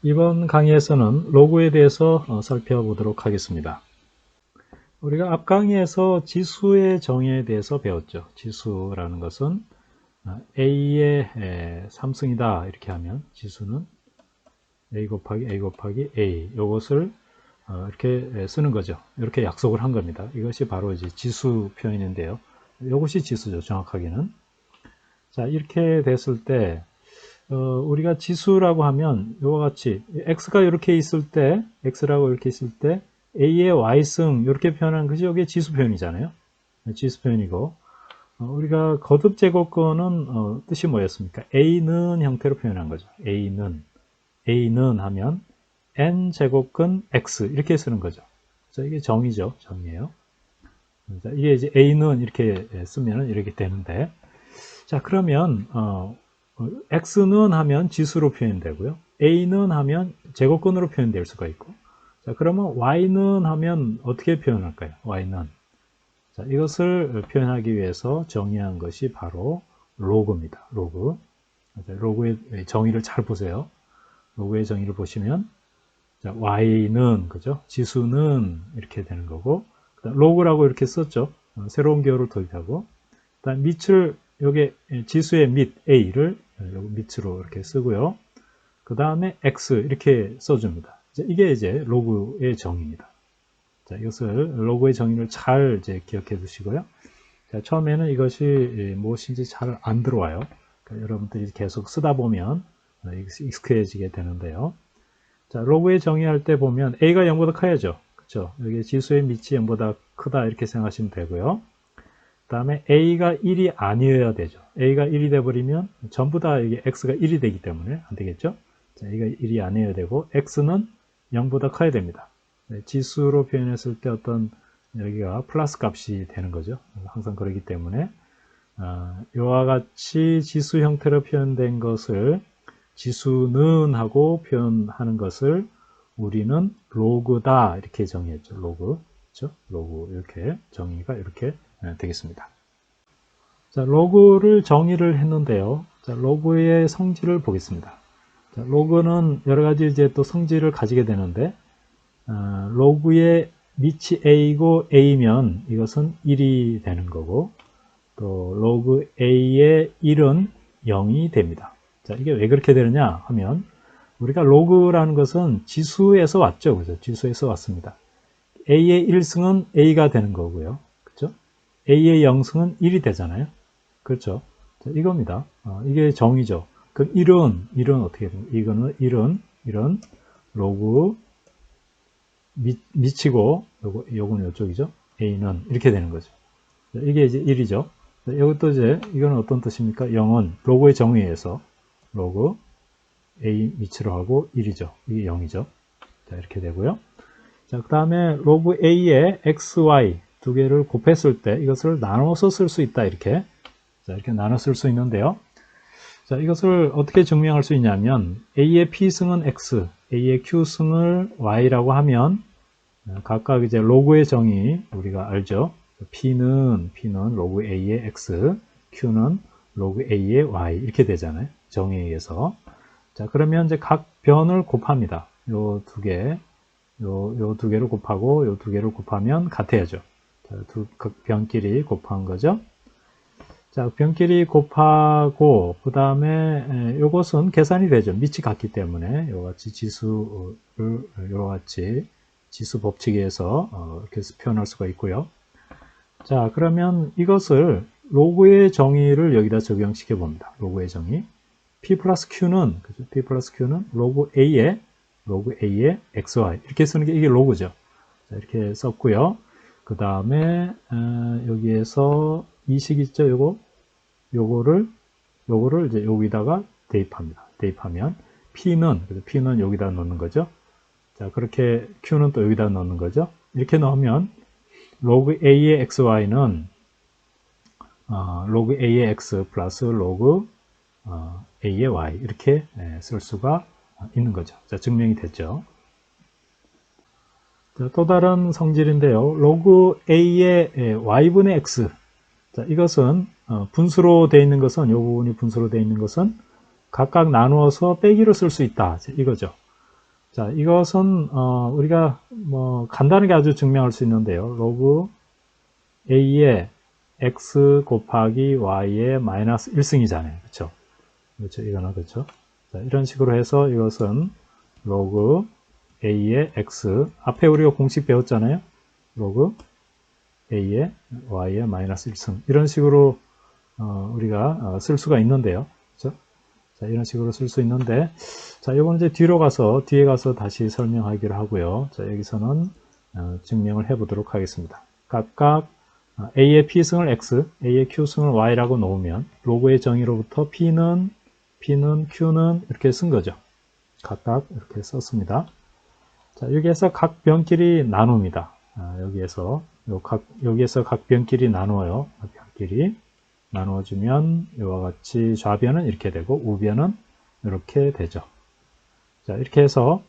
이번 강의에서는 로그에 대해서 살펴보도록 하겠습니다. 우리가 앞 강의에서 지수의 정의에 대해서 배웠죠. 지수라는 것은 A의 3승이다 이렇게 하면 지수는 A 곱하기 A 곱하기 A 이것을 이렇게 쓰는 거죠. 이렇게 약속을 한 겁니다. 이것이 바로 이제 지수 표현인데요. 이것이 지수죠. 정확하게는. 자, 이렇게 됐을 때 우리가 지수라고 하면 이와 같이 x가 이렇게 있을 때 x라고 이렇게 있을 때 a의 y승 이렇게 표현하는 것이 여기에 지수 표현이잖아요. 지수 표현이고 우리가 거듭 제곱근은 뜻이 뭐였습니까? a는 형태로 표현한 거죠. a는 하면 n 제곱근 x 이렇게 쓰는 거죠. 자, 이게 정의죠. 정의예요. 자, 이게 이제 a는 이렇게 쓰면 이렇게 되는데 자, 그러면 x는 하면 지수로 표현되고요. a는 하면 제곱근으로 표현될 수가 있고 자, 그러면 y는 하면 어떻게 표현할까요? y는 자, 이것을 표현하기 위해서 정의한 것이 바로 로그입니다. 로그. 자, 로그의 정의를 잘 보세요. 로그의 정의를 보시면 자, y는 그죠? 지수는 이렇게 되는 거고 로그라고 이렇게 썼죠. 새로운 기호를 도입하고 그다음 밑을 요게 지수의 밑 a를 밑으로 이렇게 쓰고요. 그 다음에 x 이렇게 써줍니다. 이게 이제 로그의 정의입니다. 자, 이것을 로그의 정의를 잘 이제 기억해 두시고요. 자, 처음에는 이것이 무엇인지 잘 안 들어와요. 그러니까 여러분들이 계속 쓰다 보면 익숙해지게 되는데요. 자, 로그의 정의할 때 보면 a가 0보다 커야죠. 그렇죠? 여기 지수의 밑이 0보다 크다 이렇게 생각하시면 되고요. 그 다음에 a가 1이 아니어야 되죠. a가 1이 돼버리면 전부 다 이게 x가 1이 되기 때문에 안 되겠죠. 자, a가 1이 아니어야 되고 x는 0보다 커야 됩니다. 지수로 표현했을 때 어떤 여기가 플러스 값이 되는 거죠. 항상 그러기 때문에 이와 같이 지수 형태로 표현된 것을 지수는 하고 표현하는 것을 우리는 로그다 이렇게 정의했죠. 로그. 그렇죠? 로그 이렇게 정의가 이렇게 되겠습니다. 자, 로그를 정의를 했는데요. 자, 로그의 성질을 보겠습니다. 자, 로그는 여러 가지 이제 또 성질을 가지게 되는데, 로그의 밑이 a고 a면 이것은 1이 되는 거고, 또 로그 a의 1은 0이 됩니다. 자, 이게 왜 그렇게 되느냐 하면, 우리가 로그라는 것은 지수에서 왔죠. 그죠? 지수에서 왔습니다. a의 1승은 a가 되는 거고요. 그렇죠? a의 0승은 1이 되잖아요. 그렇죠? 자, 이겁니다. 이게 정의죠. 그럼 1은 어떻게 됩니까? 이거는 1은 로그 밑이고 요거는 이쪽이죠. a는 이렇게 되는 거죠. 자, 이게 이제 1이죠. 자, 이것도 이제 이거는 어떤 뜻입니까? 0은 로그의 정의에서 로그 a 밑으로 하고 1이죠. 이게 0이죠. 자, 이렇게 되고요. 자, 그 다음에 로그 a에 xy 두 개를 곱했을 때 이것을 나눠서 쓸 수 있다. 이렇게. 자, 이렇게 나눠 쓸 수 있는데요. 자, 이것을 어떻게 증명할 수 있냐면 a의 p승은 x, a의 q승을 y라고 하면 각각 이제 로그의 정의 우리가 알죠. p는 로그 a의 x, q는 로그 a의 y 이렇게 되잖아요. 정의에 의해서. 자, 그러면 이제 각 변을 곱합니다. 요 두 개, 요 두 개를 곱하고 요 두 개를 곱하면 같아야죠. 자, 각 변끼리 곱한 거죠. 자, 변끼리 곱하고 그 다음에 요것은 계산이 되죠. 밑이 같기 때문에 요같이 지수를 요같이 지수 법칙에 의해서 이렇게 표현할 수가 있고요. 자, 그러면 이것을 로그의 정의를 여기다 적용시켜 봅니다. 로그의 정의. p 플러스 q는 그죠? p 플러스 q는 로그 a의 xy 이렇게 쓰는 게 이게 로그죠. 자, 이렇게 썼고요. 그 다음에 여기에서 이 식 있죠? 요거를 이제 여기다가 대입합니다. 대입하면 P는 여기다 넣는 거죠. 자, 그렇게 Q는 또 여기다 넣는 거죠. 이렇게 넣으면 로그 A의 XY는 로그 A의 X 플러스 로그 A의 Y 이렇게 쓸 수가 있는 거죠. 자, 증명이 됐죠. 자, 또 다른 성질인데요. 로그 A의 Y분의 X. 자, 이것은 분수로 되어 있는 것은 이 부분이 분수로 되어 있는 것은 각각 나누어서 빼기로 쓸 수 있다. 이거죠. 자, 이것은 우리가 뭐 간단하게 아주 증명할 수 있는데요. 로그 a의 x 곱하기 y의 마이너스 1승이잖아요. 그렇죠? 그렇죠. 이거는 그렇죠. 자, 이런 식으로 해서 이것은 로그 a의 x 앞에 우리가 공식 배웠잖아요. 로그 a의 y의 마이너스 1승 이런 식으로 우리가 쓸 수가 있는데요. 그렇죠? 자, 이런 식으로 쓸 수 있는데, 자, 이거는 이제 뒤에 가서 다시 설명하기로 하고요. 자, 여기서는 증명을 해보도록 하겠습니다. 각각 A의 P승을 X, A의 Q승을 Y라고 놓으면 로그의 정의로부터 P는 Q는 이렇게 쓴 거죠. 각각 이렇게 썼습니다. 자, 여기에서 각 변끼리 나눕니다. 여기에서 각 변끼리 나누어요. 변끼리. 나누어주면 이와 같이 좌변은 이렇게 되고 우변은 이렇게 되죠. 자, 이렇게 해서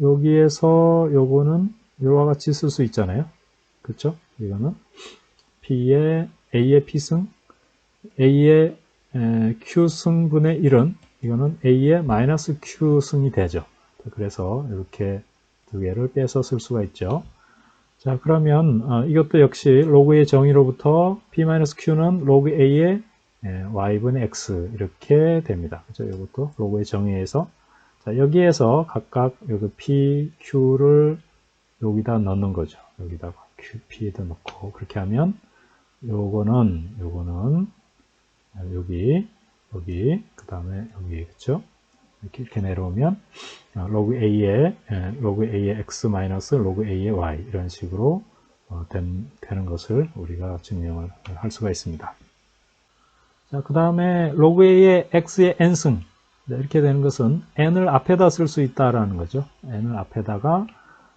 여기에서 요거는 이와 같이 쓸 수 있잖아요. 그렇죠? 이거는 A의 P승, A의 Q승분의 1은 이거는 A의 마이너스 Q승이 되죠. 그래서 이렇게 두 개를 빼서 쓸 수가 있죠. 자, 그러면 이것도 역시 로그의 정의로부터 P-Q는 로그 A의 Y분의 X 이렇게 됩니다. 그죠? 이것도 로그의 정의에서 자, 여기에서 각각 여기 P, Q를 여기다 넣는 거죠. 여기다가 Q, P에다 넣고 그렇게 하면 요거는 여기 그 다음에 여기 그렇죠? 이렇게 내려오면 로그 A의 X 마이너스 로그 A의 Y 이런 식으로 되는 것을 우리가 증명을 할 수가 있습니다. 자, 그 다음에 로그 A의 X의 N승 이렇게 되는 것은 N을 앞에다 쓸 수 있다라는 거죠. N을 앞에다가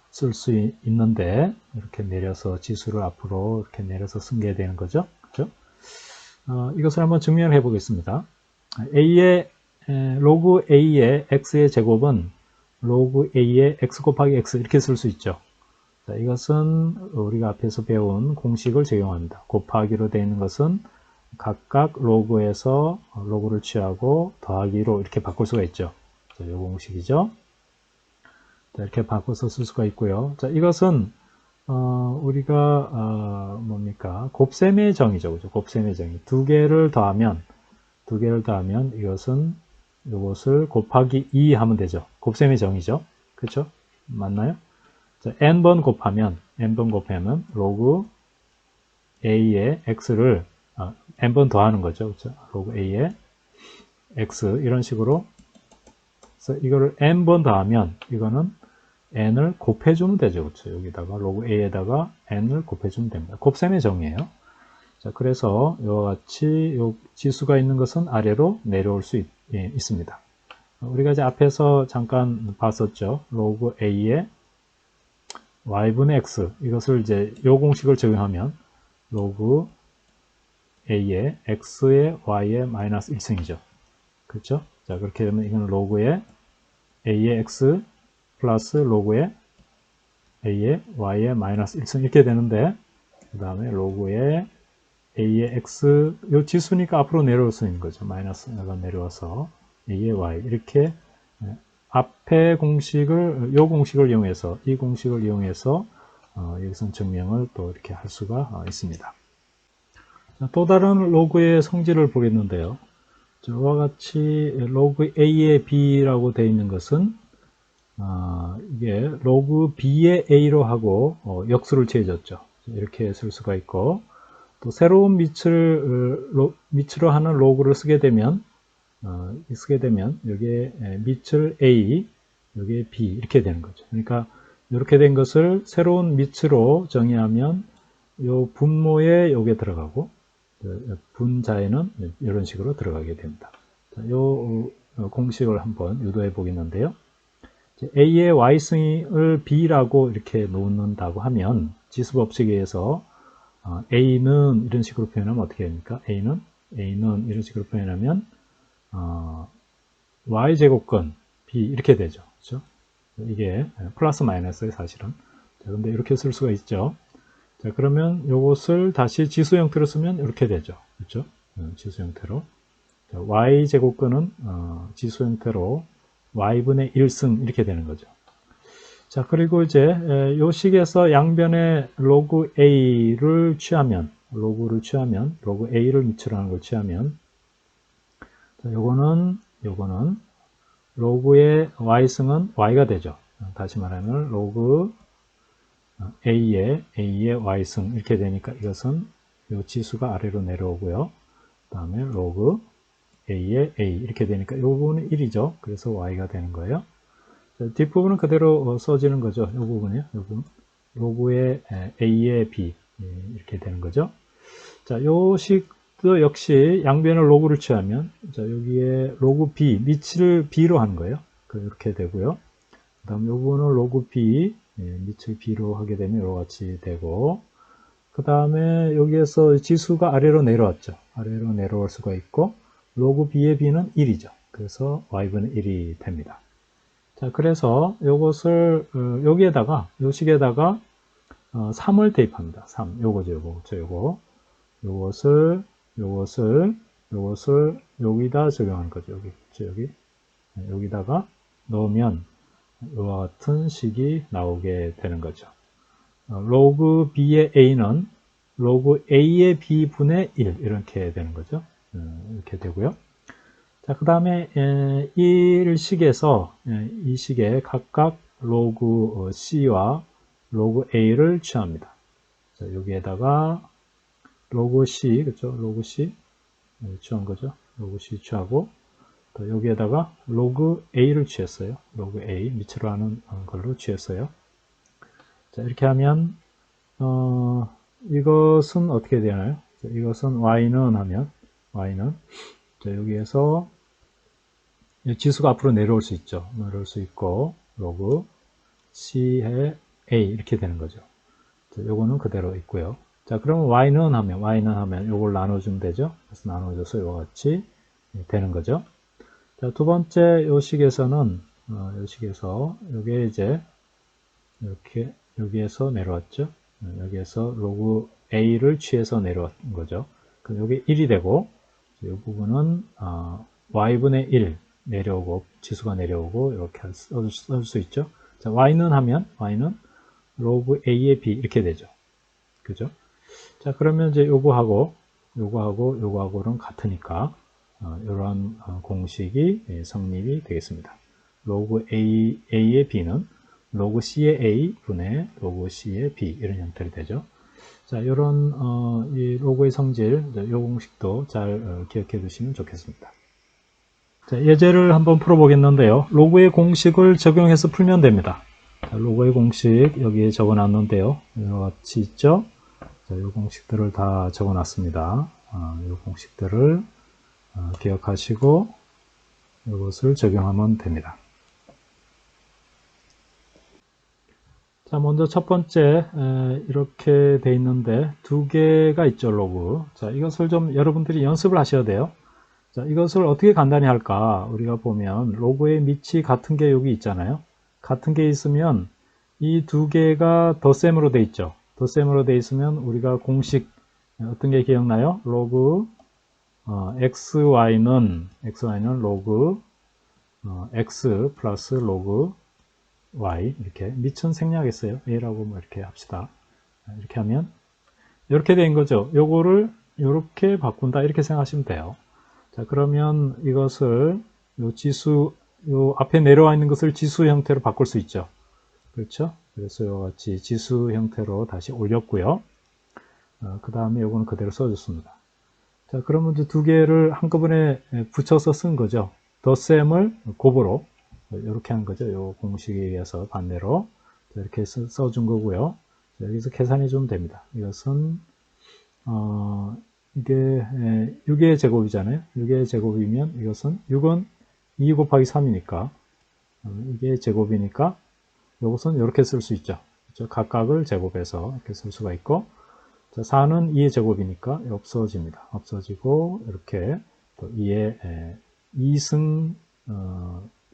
쓸 수 있는데 이렇게 내려서 지수를 앞으로 이렇게 내려서 쓴게 되는 거죠. 그렇죠? 이것을 한번 증명을 해 보겠습니다. 로그 A의 X의 제곱은 로그 A의 X 곱하기 X 이렇게 쓸 수 있죠. 자, 이것은 우리가 앞에서 배운 공식을 적용합니다. 곱하기로 되어 있는 것은 각각 로그에서 로그를 취하고 더하기로 이렇게 바꿀 수가 있죠. 자, 이 공식이죠. 자, 이렇게 바꿔서 쓸 수가 있고요. 자, 이것은 우리가 뭡니까? 곱셈의 정의죠. 그죠? 곱셈의 정의. 두 개를 더하면 이것은 이것을 곱하기 2 하면 되죠. 곱셈의 정의죠. 그렇죠? 맞나요? 자, n번 곱하면 로그 a의 x를 n번 더하는 거죠. 그렇죠? 로그 a의 x 이런 식으로 그래서 이거를 n번 더하면 이거는 n을 곱해주면 되죠. 그렇죠? 여기다가 로그 a에다가 n을 곱해주면 됩니다. 곱셈의 정의예요. 자, 그래서 이와 같이 요 지수가 있는 것은 아래로 내려올 수 있습니다. 우리가 이제 앞에서 잠깐 봤었죠. 로그 a의 y분의 x 이것을 이제 요 공식을 적용하면 로그 a의 x의 y의 마이너스 1승이죠. 그렇죠? 자, 그렇게 되면 이건 로그의 a의 x 플러스 로그의 a의 y의 마이너스 1승 이렇게 되는데 그 다음에 로그의 a의 x 요 지수니까 앞으로 내려올 수 있는 거죠. 마이너스가 내려와서 a의 y 이렇게 앞에 공식을 요 공식을 이용해서 이 공식을 이용해서 여기서 증명을 또 이렇게 할 수가 있습니다. 자, 또 다른 로그의 성질을 보겠는데요. 저와 같이 로그 a의 b라고 되어 있는 것은 이게 로그 b의 a로 하고 역수를 취해졌죠. 이렇게 쓸 수가 있고 또 새로운 밑으로 하는 로그를 쓰게 되면 여기에 밑을 a, 여기에 b 이렇게 되는 거죠. 그러니까 이렇게 된 것을 새로운 밑으로 정의하면 요 분모에 요게 들어가고 분자에는 이런 식으로 들어가게 됩니다. 요 공식을 한번 유도해 보겠는데요. a의 y승을 b라고 이렇게 놓는다고 하면 지수법칙에 의해서 a는 이런 식으로 표현하면 어떻게 됩니까? a는 이런 식으로 표현하면 y제곱근 b 이렇게 되죠. 그렇죠? 이게 플러스 마이너스의 사실은. 자, 근데 이렇게 쓸 수가 있죠. 자, 그러면 이것을 다시 지수 형태로 쓰면 이렇게 되죠. 그렇죠? 지수 형태로. 자, y제곱근은 지수 형태로 y분의 1승 이렇게 되는 거죠. 자, 그리고 이제 요 식에서 양변에 로그 a를 취하면 로그 a를 밑으로 하는 걸 취하면 자, 요거는 로그의 y승은 y가 되죠. 다시 말하면 로그 a의 y승 이렇게 되니까 이것은 요 지수가 아래로 내려오고요. 그 다음에 로그 a의 a 이렇게 되니까 이 부분은 1이죠. 그래서 y가 되는 거예요. 자, 뒷부분은 그대로 써지는 거죠. 이 부분이요. 이 부분. 로그의 a의 b 이렇게 되는 거죠. 자, 요 식도 역시 양변을 로그를 취하면 자, 여기에 로그 b 밑을 b로 하는 거예요. 이렇게 되고요. 그 다음 요 부분은 로그 b 밑을 b로 하게 되면 이와 같이 되고 그 다음에 여기에서 지수가 아래로 내려왔죠. 아래로 내려올 수가 있고 로그 b의 b는 1이죠. 그래서 y분의 1이 됩니다. 자, 그래서 요것을 여기에다가 요 식에다가 3을 대입합니다. 3 요거죠. 요것을 여기다 적용하는 거죠. 여기다가 넣으면 이와 같은 식이 나오게 되는 거죠. 로그 b의 a는 로그 a의 b분의 1 이렇게 되는 거죠. 이렇게 되고요. 자, 그 다음에 이 식에 각각 로그 c와 로그 a를 취합니다. 자, 여기에다가 로그 c, 그렇죠? 로그 c 취한 거죠. 로그 c 취하고 또 여기에다가 로그 a를 취했어요. 로그 a 밑으로 하는 걸로 취했어요. 자, 이렇게 하면 이것은 어떻게 되나요? 자, 이것은 y는 자, 여기에서 지수가 앞으로 내려올 수 있죠. 내려올 수 있고 로그 c의 a 이렇게 되는 거죠. 자, 요거는 그대로 있고요. 자, 그러면 y는 하면 요걸 나눠주면 되죠. 그래서 나눠줘서 이와 같이 되는 거죠. 자, 두 번째 요 식에서는 요식에서 요게 이제 이렇게 여기에서 내려왔죠. 여기에서 로그 a를 취해서 내려온 거죠. 그럼 여기 1이 되고 이 부분은 y분의 1 내려오고 지수가 내려오고 이렇게 써줄 수 있죠. 자, y는 로그 a의 b 이렇게 되죠. 그죠? 자, 그러면 이제 요거하고는 같으니까 이러한 공식이 성립이 되겠습니다. 로그 a의 b는 로그 c의 a 분의 로그 c의 b 이런 형태로 되죠. 자, 이런 이 로그의 성질, 이 공식도 잘 기억해 두시면 좋겠습니다. 자, 예제를 한번 풀어보겠는데요. 로그의 공식을 적용해서 풀면 됩니다. 자, 로그의 공식 여기에 적어놨는데요. 이와 같이 있죠. 자, 이 공식들을 다 적어놨습니다. 이 공식들을 기억하시고 이것을 적용하면 됩니다. 자, 먼저 첫 번째 이렇게 돼 있는데 두 개가 있죠, 로그. 자, 이것을 좀 여러분들이 연습을 하셔야 돼요. 자, 이것을 어떻게 간단히 할까? 우리가 보면 로그의 밑이 같은 게 여기 있잖아요. 같은 게 있으면 이 두 개가 덧셈으로 돼 있죠. 덧셈으로 돼 있으면 우리가 공식 어떤 게 기억나요? 로그 xy는 로그 x 플러스 로그 y 이렇게 밑은 생략했어요. a라고 뭐 이렇게 합시다. 이렇게 하면 이렇게 된 거죠. 요거를 이렇게 바꾼다 이렇게 생각하시면 돼요. 자, 그러면 이것을 요 앞에 내려와 있는 것을 지수 형태로 바꿀 수 있죠. 그렇죠? 그래서 이와 같이 지수 형태로 다시 올렸고요. 그 다음에 요거는 그대로 써줬습니다. 자, 그러면 이제 두 개를 한꺼번에 붙여서 쓴 거죠. 덧셈을 곱으로 이렇게 한 거죠. 요 공식에 의해서 반대로 이렇게 써준 거고요. 자, 여기서 계산해 주면 됩니다. 이것은 이게 6의 제곱이잖아요. 6의 제곱이면 이것은 6은 2 곱하기 3이니까 이게 제곱이니까 이것은 이렇게 쓸 수 있죠. 그렇죠? 각각을 제곱해서 이렇게 쓸 수가 있고 자, 4는 2의 제곱이니까 없어집니다. 없어지고 이렇게 또 2의 2승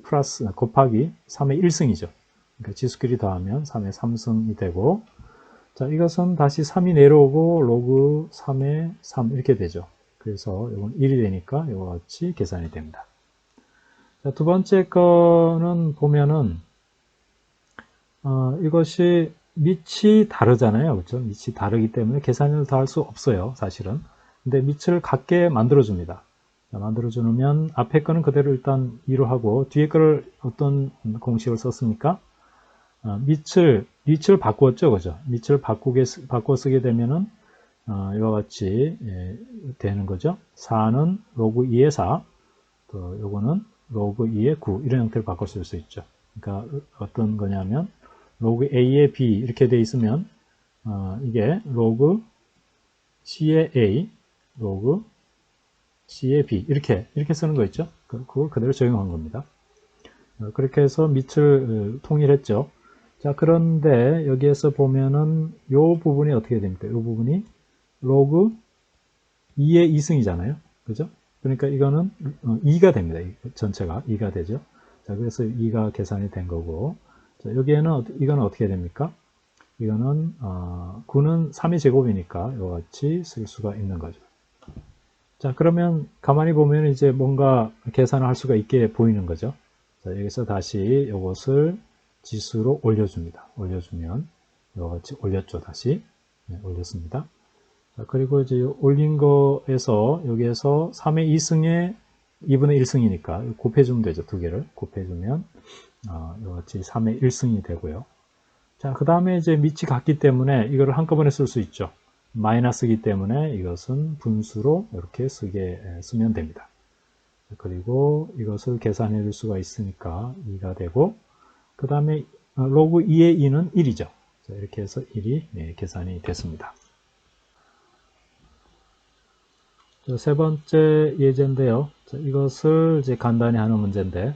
플러스 곱하기 3의 1승이죠. 그러니까 지수끼리 더하면 3의 3승이 되고 자, 이것은 다시 3이 내려오고 로그 3의 3 이렇게 되죠. 그래서 이건 1이 되니까 이와 같이 계산이 됩니다. 자, 두 번째 거는 보면은 이것이 밑이 다르잖아요. 그렇죠? 밑이 다르기 때문에 계산을 더 할 수 없어요. 사실은. 근데 밑을 같게 만들어줍니다. 만들어주면 앞에 거는 그대로 일단 2로 하고 뒤에 거를 어떤 공식을 썼습니까? 밑을 바꾸었죠. 그죠? 밑을 바꿔 쓰게 되면은 이와 같이 되는 거죠. 4는 로그 2의 4, 또 요거는 로그 2의 9 이런 형태로 바꿔 쓸 수 있죠. 그러니까 어떤 거냐면 로그 A의 B 이렇게 돼 있으면 이게 로그 C의 A, 로그 C의 B 이렇게 쓰는 거 있죠. 그걸 그대로 적용한 겁니다. 그렇게 해서 밑을 통일했죠. 자, 그런데 여기에서 보면은 요 부분이 어떻게 됩니까? 요 부분이 로그 2의 2승이잖아요. 그죠? 그러니까 이거는 2가 됩니다. 전체가 2가 되죠. 자, 그래서 2가 계산이 된 거고. 자, 여기에는 이거는 어떻게 됩니까? 이거는 9는 3의 제곱이니까 이와 같이 쓸 수가 있는 거죠. 자, 그러면 가만히 보면 이제 뭔가 계산을 할 수가 있게 보이는 거죠. 자, 여기서 다시 이것을 지수로 올려줍니다. 올려주면 이와 같이 올렸죠. 다시 올렸습니다. 자, 그리고 이제 올린 거에서 여기에서 3의 2승에 2분의 1승이니까 곱해주면 되죠. 두 개를 곱해주면 이와 같이 3의 1승이 되고요. 자, 그 다음에 이제 밑이 같기 때문에 이거를 한꺼번에 쓸 수 있죠. 마이너스이기 때문에 이것은 분수로 이렇게 쓰면 됩니다. 그리고 이것을 계산해 줄 수가 있으니까 2가 되고, 그 다음에 로그 2의 2는 1이죠. 자, 이렇게 해서 1이 계산이 됐습니다. 자, 세 번째 예제인데요. 자, 이것을 이제 간단히 하는 문제인데,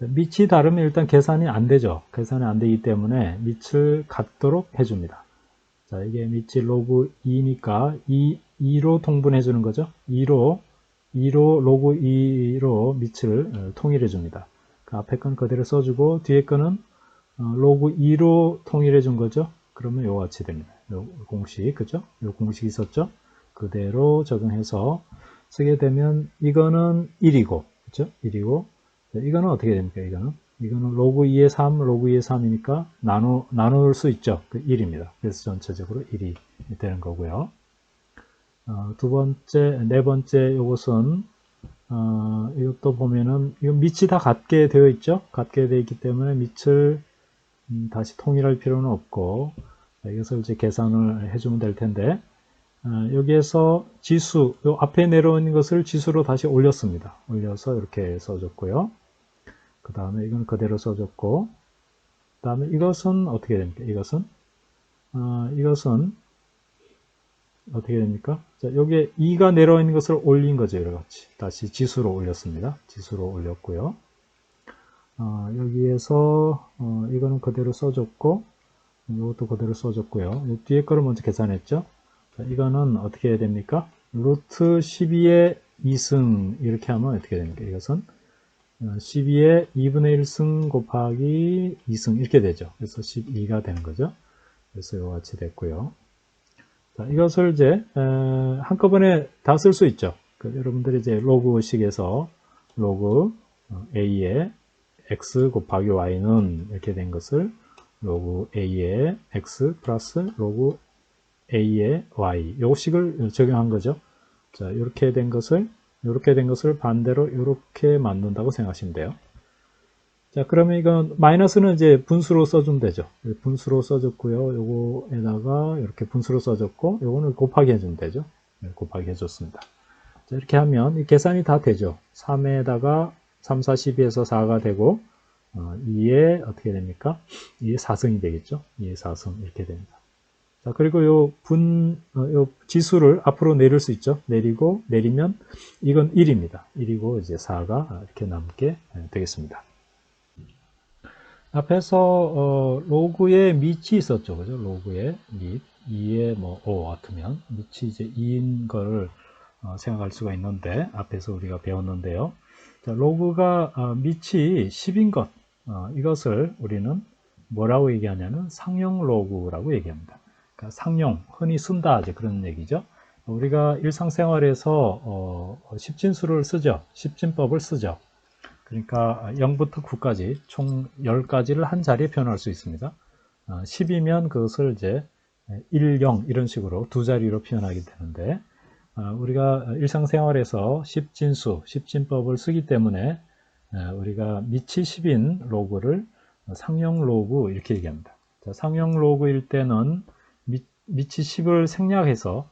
밑이 다르면 일단 계산이 안 되죠. 계산이 안 되기 때문에 밑을 같도록 해줍니다. 자, 이게 밑이 로그 2니까 2로 통분해 주는 거죠. 2로 로그 2로 밑을 통일해 줍니다. 그 앞에 건 그대로 써주고 뒤에 거는 로그 2로 통일해 준 거죠. 그러면 이와 같이 됩니다. 요 공식, 그죠? 요 공식이 있었죠? 그대로 적용해서 쓰게 되면 이거는 1이고, 그죠? 1이고, 이거는 어떻게 됩니까? 이거는 로그 2의 3, 로그 2의 3이니까 나눌 수 있죠. 그 1입니다. 그래서 전체적으로 1이 되는 거고요. 두 번째, 네 번째 이것은 이것도 보면은 이건 밑이 다 같게 되어 있죠. 같게 되어 있기 때문에 밑을 다시 통일할 필요는 없고 이것을 이제 계산을 해주면 될 텐데 여기에서 지수, 요 앞에 내려온 것을 지수로 다시 올렸습니다. 올려서 이렇게 써줬고요. 그 다음에 이건 그대로 써줬고, 그 다음에 이것은 어떻게 됩니까? 이것은 어떻게 됩니까? 자, 여기에 2가 내려있는 것을 올린 거죠. 여러 같이. 다시 지수로 올렸습니다. 지수로 올렸고요. 여기에서, 이거는 그대로 써줬고, 이것도 그대로 써줬고요. 이 뒤에 거를 먼저 계산했죠. 자, 이거는 어떻게 해야 됩니까? 루트 12의 2승, 이렇게 하면 어떻게 됩니까? 이것은 12의 2분의 1승 곱하기 2승, 이렇게 되죠. 그래서 12가 되는 거죠. 그래서 이와 같이 됐고요. 자, 이것을 이제 한꺼번에 다 쓸 수 있죠. 여러분들이 이제 로그식에서 로그 a의 x 곱하기 y는 이렇게 된 것을 로그 a의 x 플러스 로그 a의 y 요 식을 적용한 거죠. 자, 이렇게 된 것을 반대로 이렇게 만든다고 생각하시면 돼요. 자, 그러면 이건 마이너스는 이제 분수로 써주면 되죠. 분수로 써줬고요. 요거에다가 이렇게 분수로 써줬고, 요거는 곱하기 해주면 되죠. 곱하기 해줬습니다. 자, 이렇게 하면 이 계산이 다 되죠. 3에다가 3, 4, 12에서 4가 되고, 2에 어떻게 됩니까? 2에 4승이 되겠죠. 2에 4승 이렇게 됩니다. 자, 그리고 요 지수를 앞으로 내릴 수 있죠. 내리면 이건 1입니다. 1이고 이제 4가 이렇게 남게 되겠습니다. 앞에서 로그의 밑이 있었죠. 그죠? 로그의 밑 2의 뭐 5 같으면 밑이 이제 2인 걸 생각할 수가 있는데 앞에서 우리가 배웠는데요. 자, 로그가 밑이 10인 것 이것을 우리는 뭐라고 얘기하냐면 상용 로그라고 얘기합니다. 그러니까 상용 흔히 쓴다 이제 그런 얘기죠. 우리가 일상생활에서 십진수를 쓰죠. 십진법을 쓰죠. 그러니까 0부터 9까지 총 10가지를 한 자리에 표현할 수 있습니다. 10이면 그것을 이제 1, 0 이런 식으로 두 자리로 표현하게 되는데, 우리가 일상생활에서 십진수, 십진법을 쓰기 때문에 우리가 밑이 10인 로그를 상용 로그 이렇게 얘기합니다. 자, 상용 로그일 때는 밑이 10을 생략해서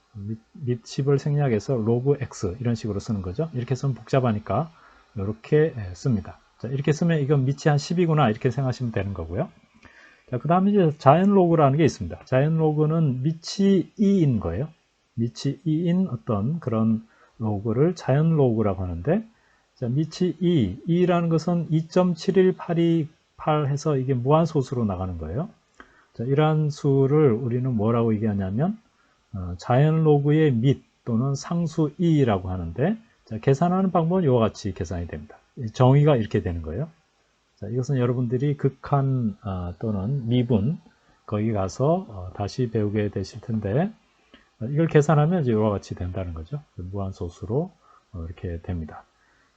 밑 10을 생략해서 로그 x 이런 식으로 쓰는 거죠. 이렇게 쓰면 복잡하니까 이렇게 씁니다. 자, 이렇게 쓰면 이건 밑이 한 10이구나 이렇게 생각하시면 되는 거고요. 자, 그 다음에 이제 자연 로그라는 게 있습니다. 자연 로그는 밑이 2인 거예요. 밑이 2인 어떤 그런 로그를 자연 로그라고 하는데, 자, 밑이 2라는 것은 2.71828 해서 이게 무한소수로 나가는 거예요. 자, 이러한 수를 우리는 뭐라고 얘기하냐면 자연 로그의 밑 또는 상수 2라고 하는데, 자, 계산하는 방법은 이와 같이 계산이 됩니다. 정의가 이렇게 되는 거예요. 자, 이것은 여러분들이 극한 또는 미분 거기 가서 다시 배우게 되실 텐데, 이걸 계산하면 이제 이와 같이 된다는 거죠. 무한소수로 이렇게 됩니다.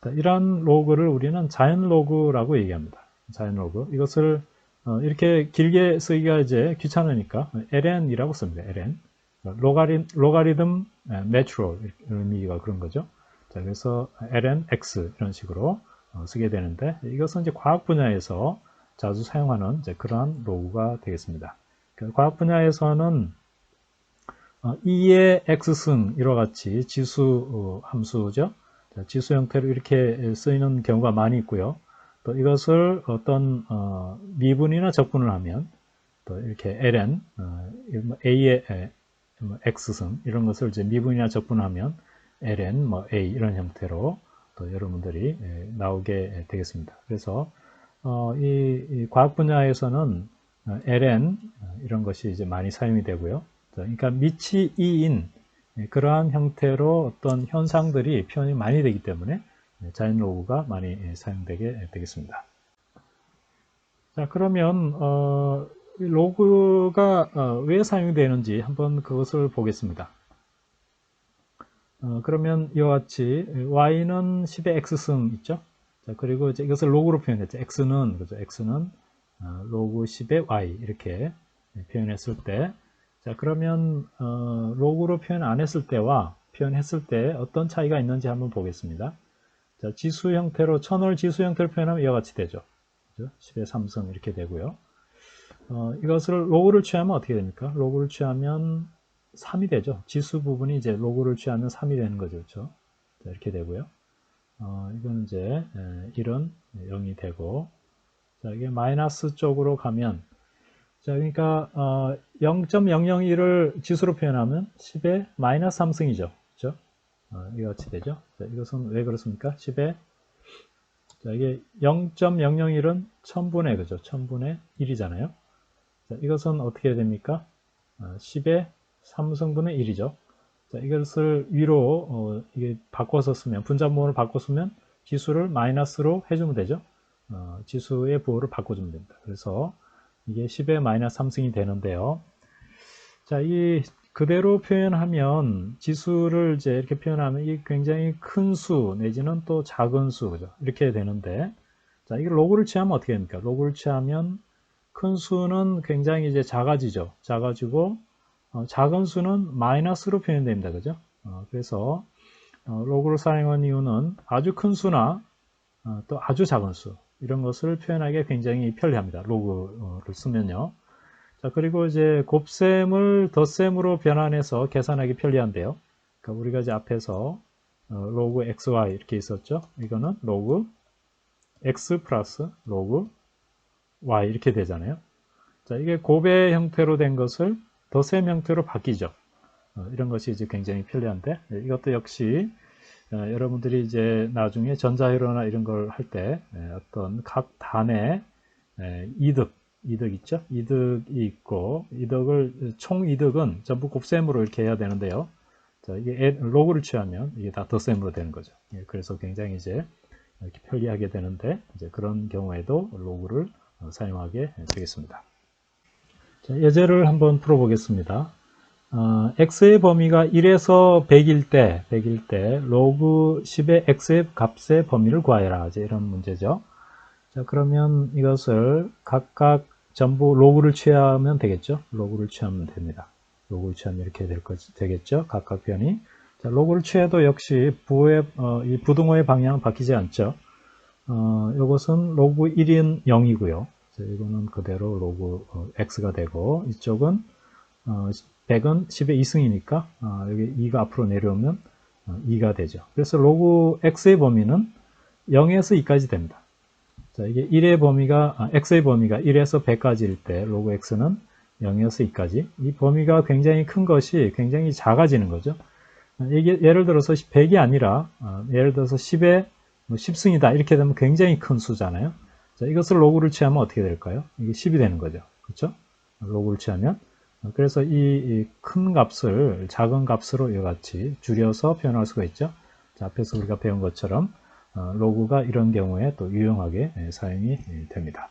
자, 이러한 로그를 우리는 자연 로그라고 얘기합니다. 자연 로그. 이것을 이렇게 길게 쓰기가 이제 귀찮으니까 ln이라고 씁니다. ln. 로가리즘 내추럴 이런 의미가 그런 거죠. 자, 그래서 ln x 이런 식으로 쓰게 되는데, 이것은 이제 과학 분야에서 자주 사용하는 이제 그러한 로그가 되겠습니다. 과학 분야에서는 2의 x승 이와 같이 지수 함수죠. 자, 지수 형태로 이렇게 쓰이는 경우가 많이 있고요. 또 이것을 어떤 미분이나 적분을 하면 또 이렇게 ln a의 x승 이런 것을 이제 미분이나 적분하면 ln a 이런 형태로 또 여러분들이 나오게 되겠습니다. 그래서 이 과학 분야에서는 ln 이런 것이 이제 많이 사용이 되고요. 그러니까 밑이 2인 그러한 형태로 어떤 현상들이 표현이 많이 되기 때문에 자연 로그가 많이 사용되게 되겠습니다. 자, 그러면 로그가 왜 사용되는지 한번 그것을 보겠습니다. 그러면 이와 같이 y는 10의 x승 있죠. 자, 그리고 이제 이것을 로그로 표현했죠. x는 그죠? x는 로그 10의 y 이렇게 표현했을 때, 자, 그러면 로그로 표현 안 했을 때와 표현했을 때 어떤 차이가 있는지 한번 보겠습니다. 자, 지수 형태로 천을 지수 형태로 표현하면 이와 같이 되죠. 그죠? 10의 3승 이렇게 되고요. 이것을 로그를 취하면 어떻게 됩니까? 로그를 취하면 3이 되죠. 지수 부분이 이제 로그를 취하면 3이 되는 거죠. 그렇죠? 자, 이렇게 되고요. 이건 이제 1은 0이 되고, 자, 이게 마이너스 쪽으로 가면, 자, 그러니까 0.001을 지수로 표현하면 10의 마이너스 3승이죠. 그렇죠? 이같이 되죠. 자, 이것은 왜 그렇습니까? 10의 자, 이게 0.001은 1000분의 그죠? 1000분의 1이잖아요. 자, 이것은 어떻게 됩니까? 10의 3승분의 1이죠. 자, 이것을 위로 이게 바꿔서 쓰면 분자모를 바꿔 쓰면 지수를 마이너스로 해주면 되죠. 지수의 부호를 바꿔주면 됩니다. 그래서 이게 10의 마이너스 3승이 되는데요. 자, 이 그대로 표현하면 지수를 이제 이렇게 표현하면 이 굉장히 큰 수 내지는 또 작은 수 그죠? 이렇게 되는데, 자, 이게 로그를 취하면 어떻게 됩니까? 로그를 취하면 큰 수는 굉장히 이제 작아지죠. 작아지고 작은 수는 마이너스로 표현됩니다. 그죠? 그래서 로그를 사용한 이유는 아주 큰 수나 또 아주 작은 수 이런 것을 표현하기에 굉장히 편리합니다. 로그를 쓰면요. 자, 그리고 이제 곱셈을 덧셈으로 변환해서 계산하기 편리한데요. 그러니까 우리가 이제 앞에서 로그 xy 이렇게 있었죠. 이거는 로그 x 플러스 로그 y 이렇게 되잖아요. 자, 이게 곱의 형태로 된 것을 덧셈 형태로 바뀌죠. 이런 것이 이제 굉장히 편리한데, 이것도 역시 여러분들이 이제 나중에 전자회로나 이런 걸 할 때 어떤 각 단의 이득 있죠? 이득이 있고, 총 이득은 전부 곱셈으로 이렇게 해야 되는데요. 자, 이게 로그를 취하면 이게 다 덧셈으로 되는 거죠. 그래서 굉장히 이제 이렇게 편리하게 되는데, 이제 그런 경우에도 로그를 사용하게 되겠습니다. 자, 예제를 한번 풀어보겠습니다. x의 범위가 1에서 100일 때 로그 10의 x의 값의 범위를 구하여라. 이제 이런 문제죠. 자, 그러면 이것을 각각 전부 로그를 취하면 되겠죠. 로그를 취하면 됩니다. 로그를 취하면 이렇게 되겠죠. 각각 변이. 자, 로그를 취해도 역시 이 부등호의 방향은 바뀌지 않죠. 이것은 로그 1인 0이고요. 자, 이거는 그대로 로그 x가 되고, 이쪽은 100은 10의 2승이니까 여기 2가 앞으로 내려오면 2가 되죠. 그래서 로그 x의 범위는 0에서 2까지 됩니다. 자, 이게 1의 범위가, x의 범위가 1에서 100까지일 때 로그 x는 0에서 2까지. 이 범위가 굉장히 큰 것이 굉장히 작아지는 거죠. 이게 예를 들어서 100이 아니라, 예를 들어서 10의 10승이다. 이렇게 되면 굉장히 큰 수잖아요. 자, 이것을 로그를 취하면 어떻게 될까요? 이게 10이 되는 거죠. 그렇죠? 로그를 취하면. 그래서 이 큰 값을 작은 값으로 이와 같이 줄여서 표현할 수가 있죠. 자, 앞에서 우리가 배운 것처럼 로그가 이런 경우에 또 유용하게 사용이 됩니다.